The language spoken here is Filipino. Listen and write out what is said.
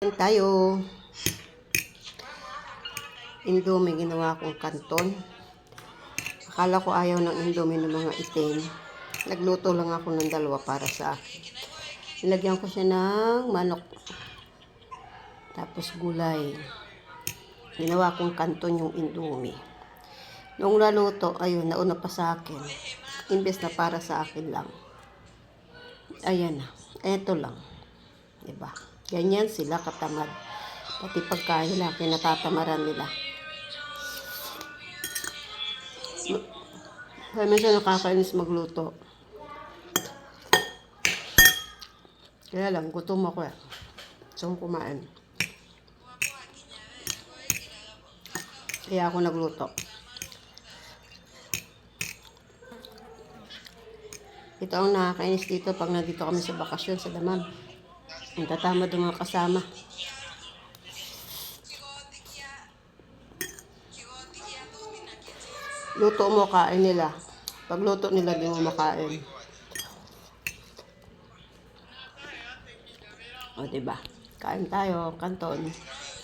Kain tayo. Indomie, ginawa kong kanton. Akala ko ayaw ng indomie ng mga itim. Nagluto lang ako ng dalawa para sa akin. Nilagyan ko siya ng manok. Tapos gulay. Ginawa kong kanton yung indomie. Nung naluto, ayun, nauna pa sa akin. Imbes na para sa akin lang. Ayan na. Eto lang. Diba? Ganyan sila katamad. Pati pagkain nila, kinatatamaran nila. Kaya minsan nakakainis magluto. Kaya lang, gutom ako eh. So, kumain. Kaya ako nagluto. Ito ang nakakainis dito pag nandito kami sa bakasyon sa Daman. Ang tatamad ng mga kasama. Luto mo, kain nila. Pag luto nila, di mo makain. O, diba? Kain tayo, kanton.